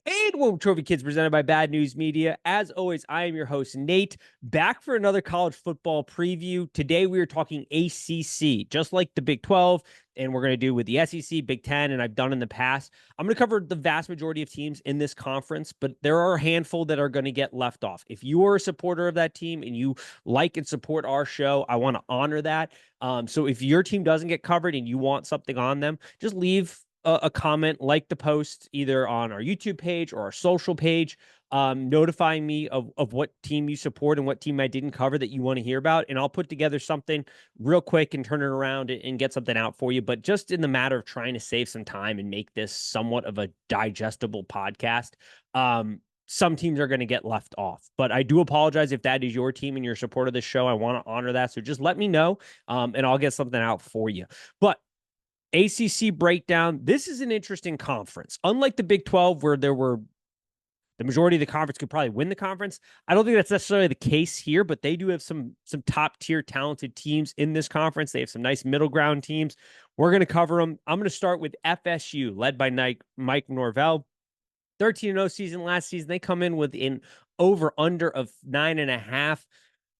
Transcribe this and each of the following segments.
And welcome to Trophy Kids presented by Bad News Media. As always, I am your host, Nate, back for another college football preview. Today we are talking ACC, just like the Big 12, and we're going to do with the SEC, Big 10, and I've done in the past. I'm going to cover the vast majority of teams in this conference, but there are a handful that are going to get left off. If you are a supporter of that team and you like and support our show, I want to honor that. So if your team doesn't get covered and you want something on them, just leave a comment, like the post either on our YouTube page or our social page, notifying me of what team you support and what team I didn't cover that you want to hear about. And I'll put together something real quick and turn it around and get something out for you. But just in the matter of trying to save some time and make this somewhat of a digestible podcast, some teams are going to get left off. But I do apologize if that is your team and your support of this show. I want to honor that. So just let me know, and I'll get something out for you. But ACC breakdown. This is an interesting conference. Unlike the Big 12, where the majority of the conference could probably win the conference, I don't think that's necessarily the case here, but they do have some top tier talented teams in this conference. They have some nice middle ground teams. We're going to cover them. I'm going to start with FSU, led by Mike Norvell. 13-0 season last season. They come in with an over-under of 9.5.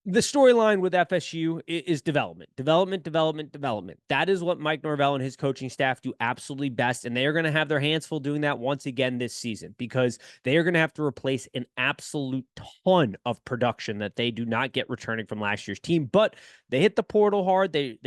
The storyline with FSU is development. That is what Mike Norvell and his coaching staff do absolutely best, and they are going to have their hands full doing that once again this season because they are going to have to replace an absolute ton of production that they do not get returning from last year's team. But they hit the portal hard. They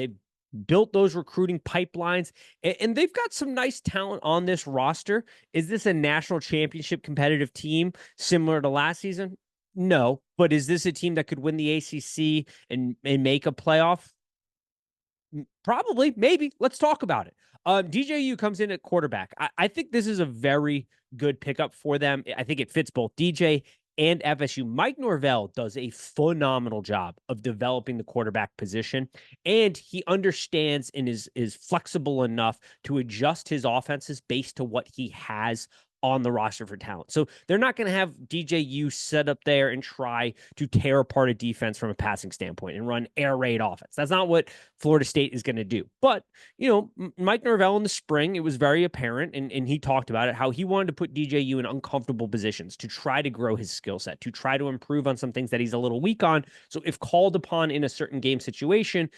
built those recruiting pipelines, and they've got some nice talent on this roster. Is this a national championship competitive team similar to last season? No, but is this a team that could win the ACC and make a playoff? Probably, maybe. Let's talk about it. DJU comes in at quarterback. I think this is a very good pickup for them. I think it fits both DJ and FSU. Mike Norvell does a phenomenal job of developing the quarterback position, and he understands and is flexible enough to adjust his offenses based to what he has on the roster for talent. So they're not going to have DJU set up there and try to tear apart a defense from a passing standpoint and run air raid offense. That's not what Florida State is going to do. But, Mike Norvell in the spring, it was very apparent, and he talked about it, how he wanted to put DJU in uncomfortable positions to try to grow his skill set, to try to improve on some things that he's a little weak on. So if called upon in a certain game situation,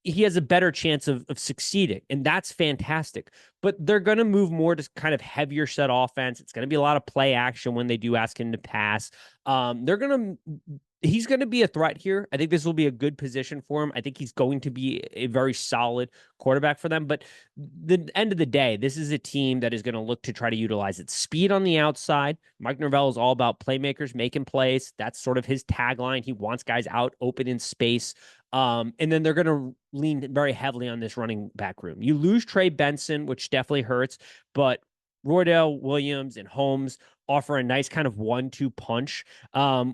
he has a better chance of succeeding, and that's fantastic. But they're going to move more to kind of heavier set offense. It's going to be a lot of play action when they do ask him to pass. He's going to be a threat here. I think this will be a good position for him. I think he's going to be a very solid quarterback for them. But the end of the day, this is a team that is going to look to try to utilize its speed on the outside. Mike Norvell is all about playmakers making plays. That's sort of his tagline. He wants guys out open in space. And then they're going to lean very heavily on this running back room. You lose Trey Benson, which definitely hurts, but Roydell, Williams, and Holmes offer a nice kind of 1-2 punch.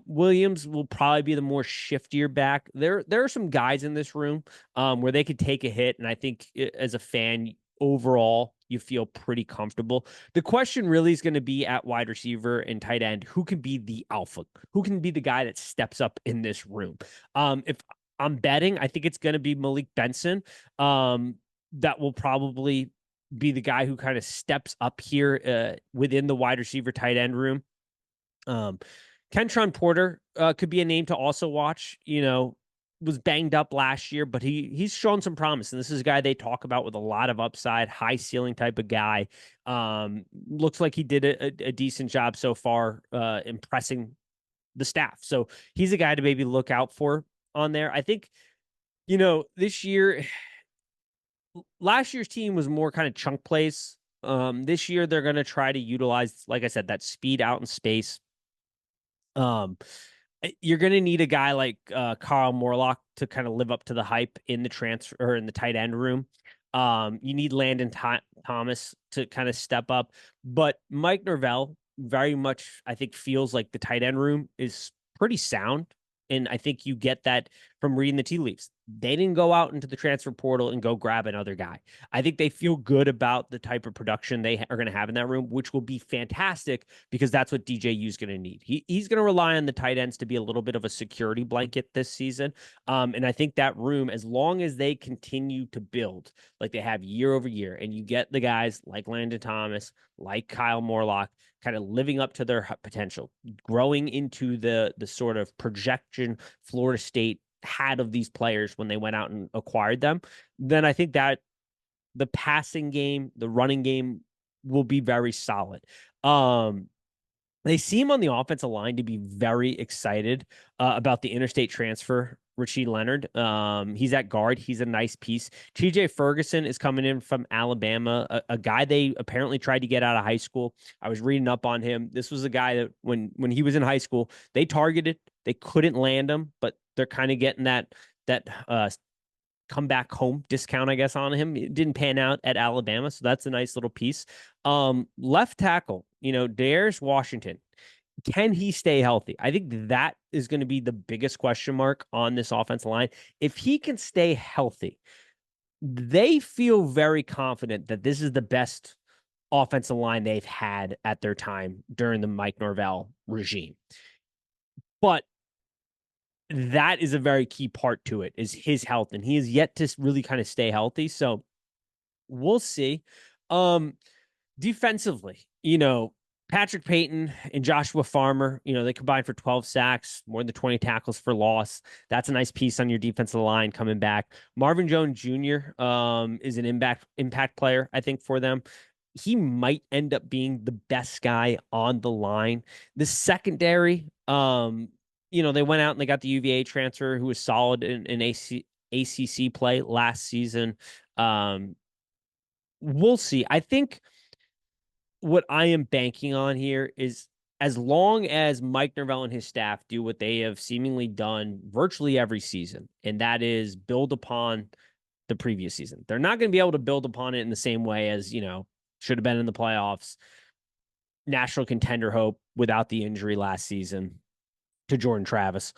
Williams will probably be the more shiftier back. There are some guys in this room where they could take a hit, and I think as a fan, overall, you feel pretty comfortable. The question really is going to be at wide receiver and tight end, who can be the alpha? Who can be the guy that steps up in this room? If I'm betting, I think it's going to be Malik Benson. That will probably be the guy who kind of steps up here within the wide receiver tight end room. Kentron Porter could be a name to also watch. Was banged up last year, but he's shown some promise. And this is a guy they talk about with a lot of upside, high ceiling type of guy. Looks like he did a decent job so far, impressing the staff. So he's a guy to maybe look out for on there. I think, this year, last year's team was more kind of chunk plays. This year they're going to try to utilize, like I said, that speed out in space. You're going to need a guy like Kyle Morlock to kind of live up to the hype in the transfer or in the tight end room. You need Landon Thomas to kind of step up, but Mike Norvell very much, I think, feels like the tight end room is pretty sound. And I think you get that from reading the tea leaves. They didn't go out into the transfer portal and go grab another guy. I think they feel good about the type of production they are going to have in that room, which will be fantastic because that's what DJU is going to need. He's going to rely on the tight ends to be a little bit of a security blanket this season. And I think that room, as long as they continue to build like they have year over year, and you get the guys like Landon Thomas, like Kyle Morlock, kind of living up to their potential, growing into the sort of projection Florida State had of these players when they went out and acquired them, then I think that the passing game, the running game will be very solid. They seem on the offensive line to be very excited about the interstate transfer, Rasheed Leonard. He's at guard. He's a nice piece. TJ Ferguson is coming in from Alabama, a guy they apparently tried to get out of high school. I was reading up on him. This was a guy that when he was in high school, they targeted. They couldn't land him, but they're kind of getting that come back home discount, I guess, on him. It didn't pan out at Alabama, so that's a nice little piece. Left tackle, Darius Washington. Can he stay healthy? I think that is going to be the biggest question mark on this offensive line. If he can stay healthy, they feel very confident that this is the best offensive line they've had at their time during the Mike Norvell regime. But that is a very key part to it, is his health, and he is yet to really kind of stay healthy. So we'll see. Defensively, Patrick Payton and Joshua Farmer, they combined for 12 sacks, more than 20 tackles for loss. That's a nice piece on your defensive line coming back. Marvin Jones Jr. Is an impact player, I think, for them. He might end up being the best guy on the line. The secondary, they went out and they got the UVA transfer who was solid in ACC play last season. We'll see. I think what I am banking on here is, as long as Mike Norvell and his staff do what they have seemingly done virtually every season, and that is build upon the previous season. They're not going to be able to build upon it in the same way as, should have been in the playoffs, national contender hope without the injury last season to Jordan Travis.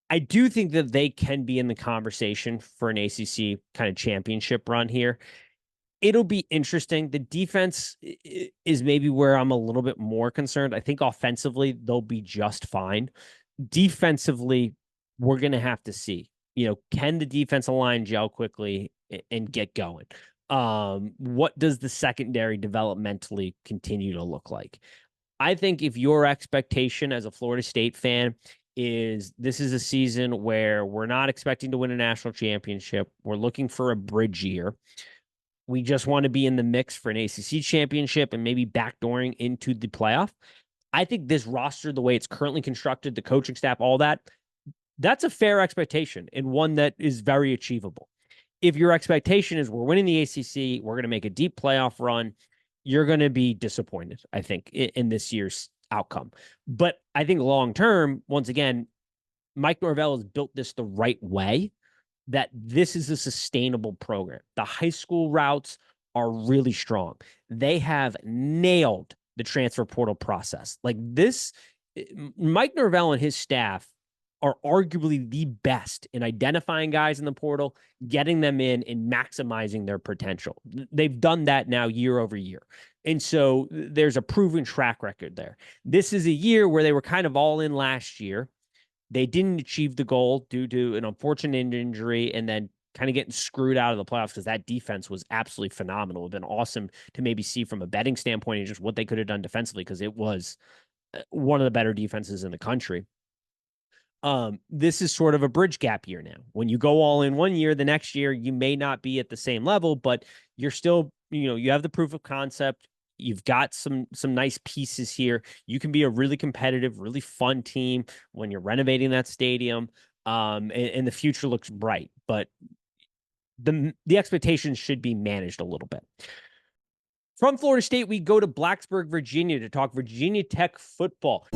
I do think that they can be in the conversation for an ACC kind of championship run here. It'll be interesting. The defense is maybe where I'm a little bit more concerned. I think offensively, they'll be just fine. Defensively, we're going to have to see, can the defensive line gel quickly and get going? What does the secondary developmentally continue to look like? I think if your expectation as a Florida State fan is this is a season where we're not expecting to win a national championship, we're looking for a bridge year, we just want to be in the mix for an ACC championship and maybe backdooring into the playoff, I think this roster, the way it's currently constructed, the coaching staff, all that, that's a fair expectation and one that is very achievable. If your expectation is we're winning the ACC, we're going to make a deep playoff run, you're going to be disappointed, I think, in this year's outcome. But I think long term, once again, Mike Norvell has built this the right way, that this is a sustainable program. The high school routes are really strong. They have nailed the transfer portal process. Like this, Mike Norvell and his staff are arguably the best in identifying guys in the portal, getting them in, and maximizing their potential. They've done that now year over year. And so there's a proven track record there. This is a year where they were kind of all in last year. They didn't achieve the goal due to an unfortunate injury and then kind of getting screwed out of the playoffs because that defense was absolutely phenomenal. It would have been awesome to maybe see from a betting standpoint and just what they could have done defensively, because it was one of the better defenses in the country. This is sort of a bridge gap year now. When you go all in one year, the next year you may not be at the same level, but you're still, you have the proof of concept. You've got some nice pieces here. You can be a really competitive, really fun team when you're renovating that stadium. And the future looks bright, but the expectations should be managed a little bit. From Florida State, we go to Blacksburg, Virginia to talk Virginia Tech football.